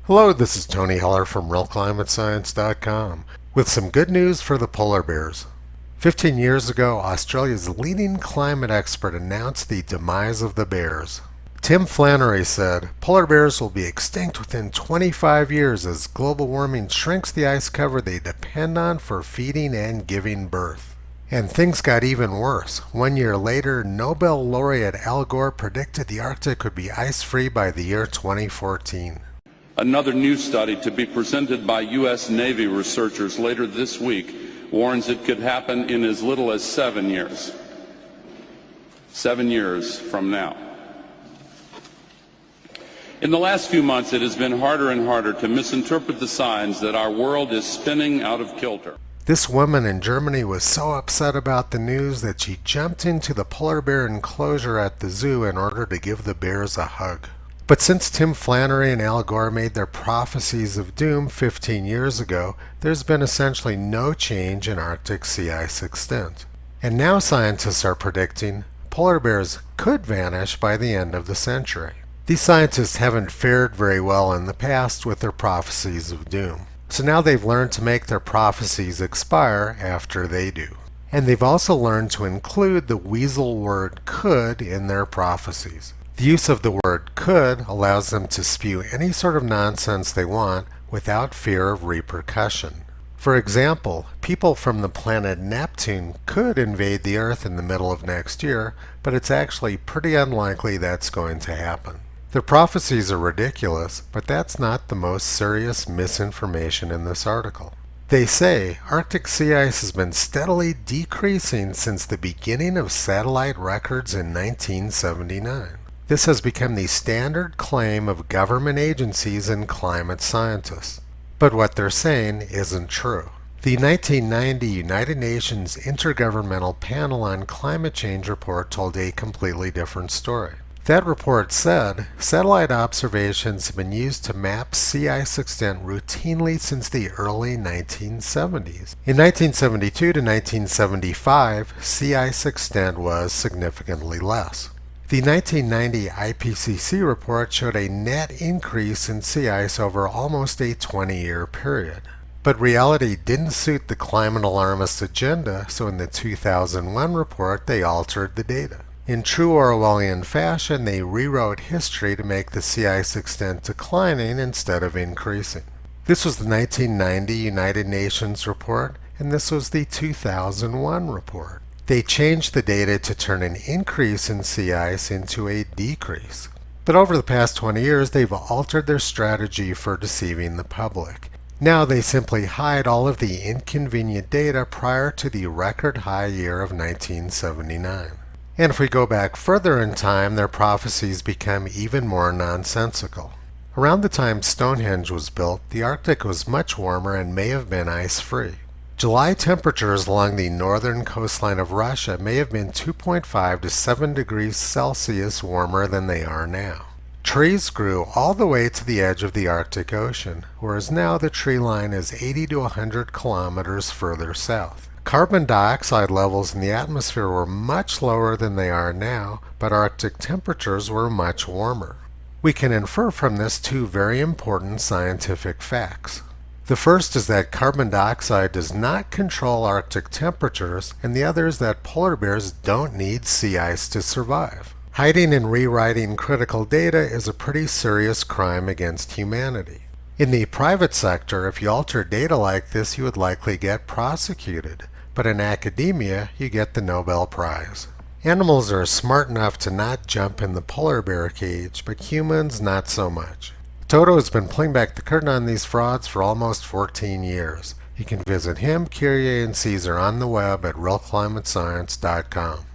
Hello, this is Tony Heller from RealClimateScience.com with some good news for the polar bears. 15 years ago, Australia's leading climate expert announced the demise of the bears. Tim Flannery said, "Polar bears will be extinct within 25 years as global warming shrinks the ice cover they depend on for feeding and giving birth." And things got even worse. 1 year later, Nobel laureate Al Gore predicted the Arctic would be ice-free by the year 2014. Another new study to be presented by U.S. Navy researchers later this week warns it could happen in as little as 7 years. 7 years from now. In the last few months, it has been harder and harder to misinterpret the signs that our world is spinning out of kilter. This woman in Germany was so upset about the news that she jumped into the polar bear enclosure at the zoo in order to give the bears a hug. But since Tim Flannery and Al Gore made their prophecies of doom 15 years ago, there's been essentially no change in Arctic sea ice extent. And now scientists are predicting polar bears could vanish by the end of the century. These scientists haven't fared very well in the past with their prophecies of doom. So now they've learned to make their prophecies expire after they do. And they've also learned to include the weasel word could in their prophecies. The use of the word could allows them to spew any sort of nonsense they want without fear of repercussion. For example, people from the planet Neptune could invade the Earth in the middle of next year, but it's actually pretty unlikely that's going to happen. Their prophecies are ridiculous, but that's not the most serious misinformation in this article. They say Arctic sea ice has been steadily decreasing since the beginning of satellite records in 1979. This has become the standard claim of government agencies and climate scientists. But what they're saying isn't true. The 1990 United Nations Intergovernmental Panel on Climate Change report told a completely different story. That report said satellite observations have been used to map sea ice extent routinely since the early 1970s. In 1972 to 1975, sea ice extent was significantly less. The 1990 IPCC report showed a net increase in sea ice over almost a 20-year period. But reality didn't suit the climate alarmist agenda, so in the 2001 report they altered the data. In true Orwellian fashion, they rewrote history to make the sea ice extent declining instead of increasing. This was the 1990 United Nations report, and this was the 2001 report. They changed the data to turn an increase in sea ice into a decrease. But over the past 20 years, they've altered their strategy for deceiving the public. Now they simply hide all of the inconvenient data prior to the record high year of 1979. And if we go back further in time, their prophecies become even more nonsensical. Around the time Stonehenge was built, the Arctic was much warmer and may have been ice-free. July temperatures along the northern coastline of Russia may have been 2.5 to 7 degrees Celsius warmer than they are now. Trees grew all the way to the edge of the Arctic Ocean, whereas now the tree line is 80 to 100 kilometers further south. Carbon dioxide levels in the atmosphere were much lower than they are now, but Arctic temperatures were much warmer. We can infer from this two very important scientific facts. The first is that carbon dioxide does not control Arctic temperatures, and the other is that polar bears don't need sea ice to survive. Hiding and rewriting critical data is a pretty serious crime against humanity. In the private sector, if you alter data like this, you would likely get prosecuted. But in academia, you get the Nobel Prize. Animals are smart enough to not jump in the polar bear cage, but humans not so much. Toto has been pulling back the curtain on these frauds for almost 14 years. You can visit him, Kyrie, and Caesar on the web at realclimatescience.com.